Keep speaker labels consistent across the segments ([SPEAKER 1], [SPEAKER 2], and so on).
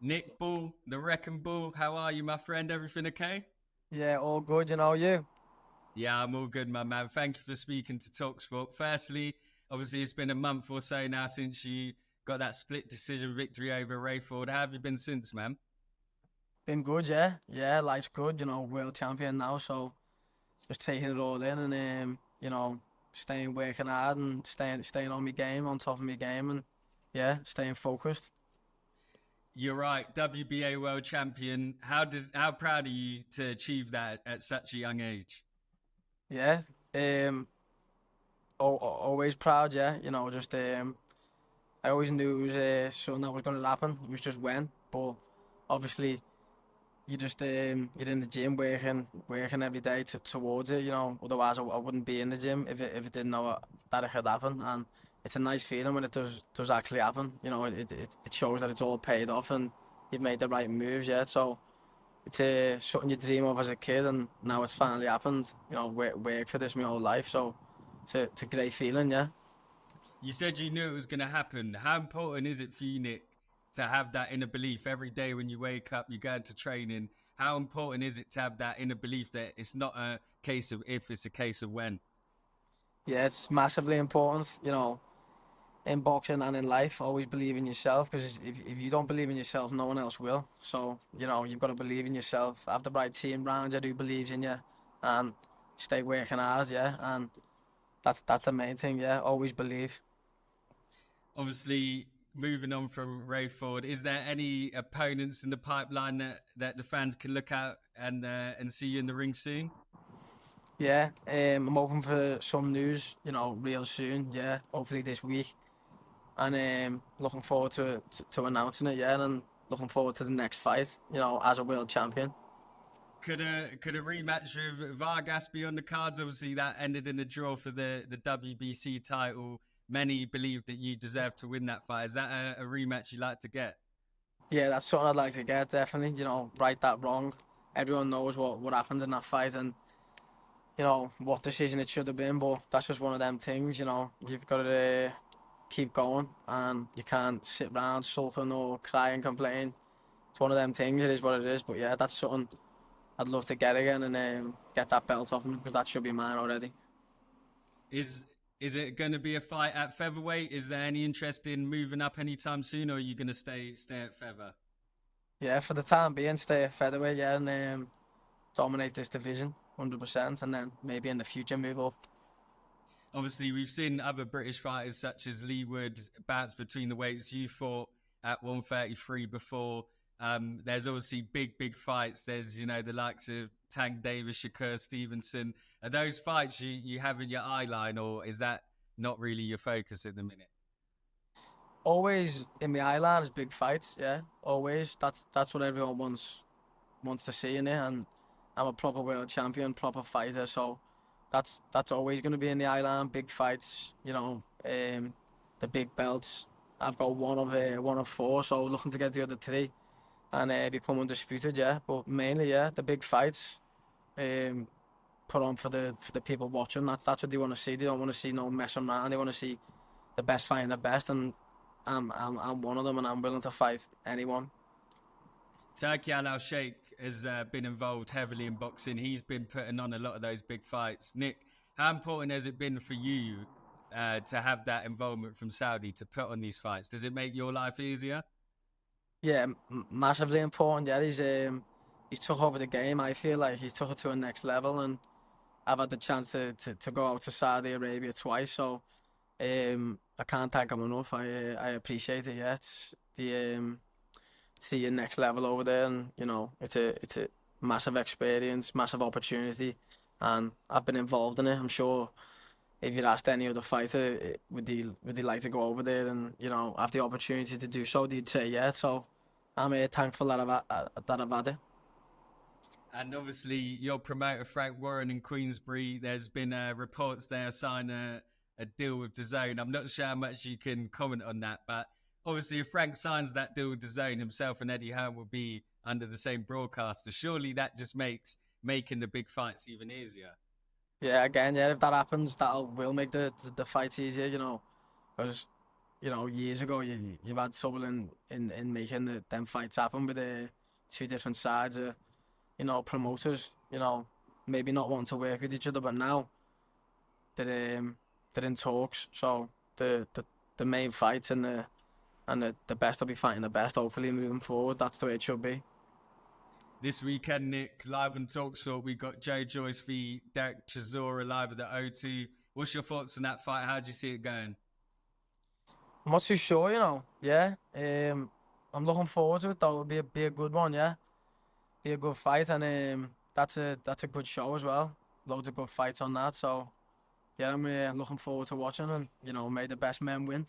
[SPEAKER 1] Nick Bull, the Wrecking Bull. How are you, my friend? Everything okay?
[SPEAKER 2] Yeah, all good, you.
[SPEAKER 1] Yeah, I'm all good, my man. Thank you for speaking to talkSPORT. Firstly, obviously, it's been a month or so now since you got that split decision victory over Rayford. How have you been since, man?
[SPEAKER 2] Been good, yeah. Yeah, life's good, world champion now, so just taking it all in and staying working hard and staying on my game, on top of my game and yeah, staying focused.
[SPEAKER 1] You're right, WBA world champion. How proud are you to achieve that at such a young age?
[SPEAKER 2] Yeah. Um Always proud, yeah. Just I always knew it was something that was gonna happen. It was just when. But obviously you just you're in the gym working every day towards it, otherwise I wouldn't be in the gym if it didn't know that it could happen. And it's a nice feeling when it does actually happen. It shows that it's all paid off and you've made the right moves. Yeah, so it's something you dream of as a kid and now it's finally happened. Work for this my whole life, so it's a great feeling. Yeah.
[SPEAKER 1] You said you knew it was going to happen. How important is it for you, Nick, to have that inner belief every day when you wake up, you go into training? How important is it to have that inner belief that it's not a case of if, it's a case of when?
[SPEAKER 2] Yeah, it's massively important, in boxing and in life. Always believe in yourself, because if you don't believe in yourself, no one else will. So, you've got to believe in yourself. Have the right team around you who believes in you, and stay working hard, yeah. And that's the main thing, yeah. Always believe.
[SPEAKER 1] Obviously, moving on from Rayford, is there any opponents in the pipeline that the fans can look out and see you in the ring soon?
[SPEAKER 2] Yeah, I'm hoping for some news, real soon, yeah. Hopefully this week. And looking forward to announcing it, yeah. And looking forward to the next fight, as a world champion.
[SPEAKER 1] Could a rematch with Vargas be on the cards? Obviously, that ended in a draw for the WBC title. Many believe that you deserve to win that fight. Is that a rematch you like to get?
[SPEAKER 2] Yeah, that's something I'd like to get, definitely. Right that wrong. Everyone knows what happened in that fight and, what decision it should have been, but that's just one of them things, You've got to keep going and you can't sit around sulking or cry and complain. It's one of them things, it is what it is, but yeah, that's something I'd love to get again and get that belt off him, because that should be mine already.
[SPEAKER 1] Is is it going to be a fight at featherweight? Is there any interest in moving up anytime soon, or are you going to stay at feather?
[SPEAKER 2] Yeah, for the time being, stay at featherweight, yeah, and dominate this division 100%, and then maybe in the future move up.
[SPEAKER 1] Obviously, we've seen other British fighters such as Lee Wood bounce between the weights. You fought at 133 before. There's obviously big fights. There's the likes of Tank Davis, Shakur Stevenson. Are those fights you have in your eye line, or is that not really your focus at the minute?
[SPEAKER 2] Always in my eye line is big fights, yeah. Always. That's what everyone wants to see in it, and I'm a proper world champion, proper fighter, so that's always going to be in the eye line. Big fights, the big belts. I've got one of four, so looking to get the other three and become undisputed, yeah. But mainly, yeah, the big fights. Um, Put on for the people watching. That's what they want to see. They don't want to see no messing around. They want to see the best fighting the best, and I'm one of them, and I'm willing to fight anyone.
[SPEAKER 1] Turkey Al Sheikh has been involved heavily in boxing. He's been putting on a lot of those big fights. Nick, how important has it been for you to have that involvement from Saudi to put on these fights? Does it make your life easier?
[SPEAKER 2] Yeah, massively important. Yeah, he's took over the game. I feel like he's took it to a next level, and I've had the chance to go out to Saudi Arabia twice. So I can't thank him enough. I appreciate it. Yeah, it's the see you next level over there, and it's a massive experience, massive opportunity, and I've been involved in it. I'm sure if you'd asked any other fighter, would they like to go over there and have the opportunity to do so, they'd say yeah. So I'm thankful that I've had it.
[SPEAKER 1] And obviously, your promoter Frank Warren in Queensbury. There's been reports they are signing a deal with DAZN. I'm not sure how much you can comment on that, but obviously, if Frank signs that deal with DAZN, himself and Eddie Hearn will be under the same broadcaster. Surely that just makes making the big fights even easier.
[SPEAKER 2] Yeah, again, yeah, if that happens, that will make the fight easier. Because you know, years ago, you've had trouble in making them fights happen with the two different sides of, you know, promoters, you know, maybe not wanting to work with each other, but now they're in talks. So the main fights and the best will be fighting the best, hopefully moving forward. That's the way it should be.
[SPEAKER 1] This weekend, Nick, live on talkSPORT, we got Joe Joyce v Derek Chisora live at the O2. What's your thoughts on that fight? How do you see it going?
[SPEAKER 2] I'm not too sure, you know. Yeah, I'm looking forward to it though. It'll be a good one, yeah. Be a good fight, and that's a good show as well. Loads of good fights on that, so yeah, I'm looking forward to watching, and you know, may the best men win.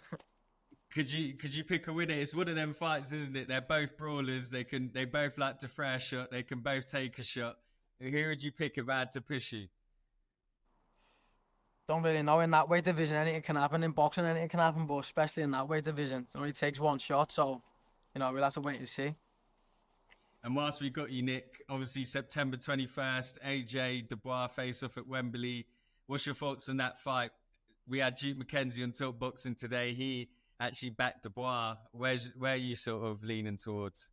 [SPEAKER 1] Could you pick a winner? It's one of them fights, isn't it? They're both brawlers. They both like to throw a shot. They can both take a shot. Who would you pick if I had to push you?
[SPEAKER 2] Don't really know. In that weight division, anything can happen. In boxing, anything can happen, but especially in that weight division, it only takes one shot. So, you know, we'll have to wait and see.
[SPEAKER 1] And whilst we got you, Nick, obviously September 21st, AJ Dubois face off at Wembley. What's your thoughts on that fight? We had Duke McKenzie on Talk Boxing today. He actually backed Dubois. Where are you sort of leaning towards?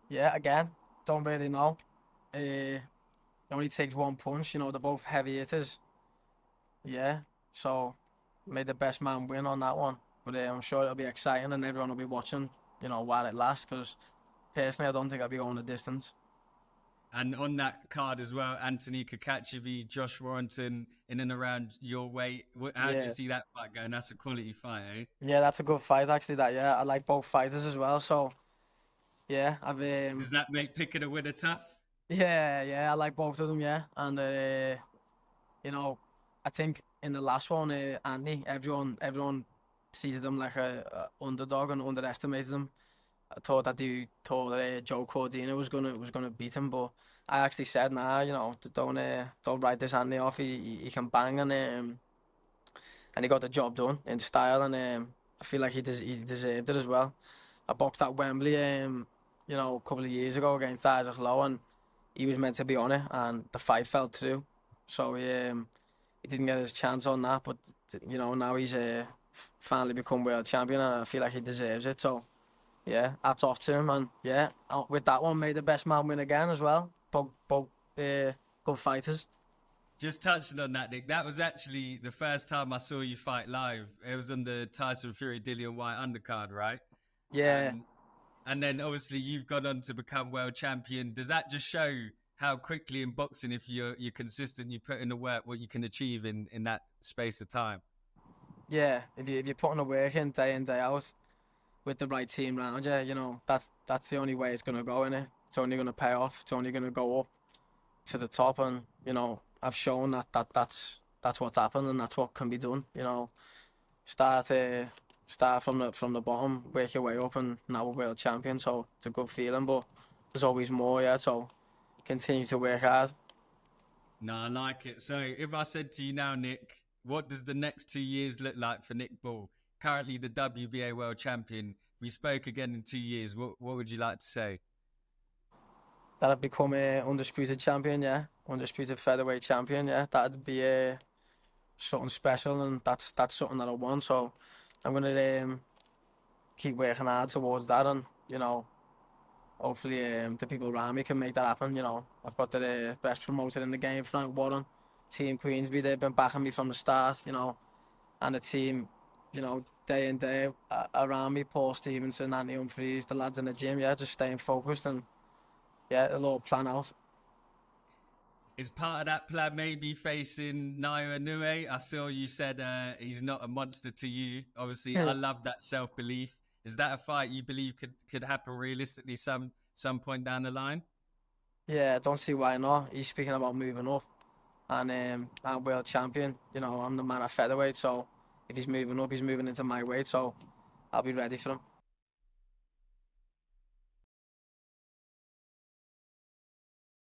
[SPEAKER 2] Yeah, again, don't really know. It only takes one punch. You know, they're both heavy hitters. Yeah, so may the best man win on that one. But I'm sure it'll be exciting and everyone will be watching, you know, while it lasts. Because personally, I don't think I'll be going the distance.
[SPEAKER 1] And on that card as well, Anthony Kakachi v Josh Warrington in and around your weight. How do you see that fight going? That's a quality fight, eh?
[SPEAKER 2] Yeah, that's a good fight actually. Yeah, I like both fighters as well. So yeah,
[SPEAKER 1] Does that make picking a winner tough?
[SPEAKER 2] Yeah, I like both of them. Yeah, and you know, I think in the last one, Anthony, everyone treated him like a underdog and underestimated him. I thought that Joe Cordina was gonna beat him, but I actually said, nah, you know, don't write this Anthony off. He can bang, and he got the job done in style, and I feel like he deserved it as well. I boxed at Wembley, you know, a couple of years ago against Isaac Lowe, and he was meant to be on it, and the fight fell through, so he didn't get his chance on that. But you know, now he's finally become world champion, and I feel like he deserves it. So yeah, hats off to him, and yeah, with that one, may the best man win again as well. Both good fighters.
[SPEAKER 1] Just touching on that, Nick, that was actually the first time I saw you fight live. It was on the Tyson Fury Dillian White undercard, right?
[SPEAKER 2] Yeah.
[SPEAKER 1] And then obviously you've gone on to become world champion. Does that just show how quickly in boxing, if you're consistent, you put in the work, what you can achieve in that space of time?
[SPEAKER 2] Yeah, if you're putting the work in day out with the right team around you, you know, that's the only way it's gonna go, innit? It's only gonna pay off. It's only gonna go up to the top, and you know, I've shown that's what's happened, and that's what can be done. You know, start from the bottom, work your way up, and now we're world champion. So it's a good feeling, but there's always more. Yeah, so continue to work hard.
[SPEAKER 1] No, I like it. So if I said to you now, Nick, what does the next 2 years look like for Nick Ball? Currently the WBA world champion. We spoke again in 2 years. What would you like to say?
[SPEAKER 2] That I'd become a undisputed champion, yeah, undisputed featherweight champion, yeah. That'd be something special, and that's something that I want. So I'm gonna keep working hard towards that, and you know, hopefully the people around me can make that happen. You know, I've got the best promoter in the game, Frank Warren, Team Queensby. They've been backing me from the start, you know, and the team, you know, day in day around me, Paul Stevenson, Anthony Humphries, the lads in the gym, yeah, just staying focused, and yeah, it'll all plan out.
[SPEAKER 1] Is part of that plan maybe facing Naoya Inoue? I saw you said he's not a monster to you. Obviously, I love that self-belief. Is that a fight you believe could happen realistically some point down the line?
[SPEAKER 2] Yeah, I don't see why not. He's speaking about moving up, and I'm world champion. You know, I'm the man at featherweight, so if he's moving up, he's moving into my weight, so I'll be ready for him.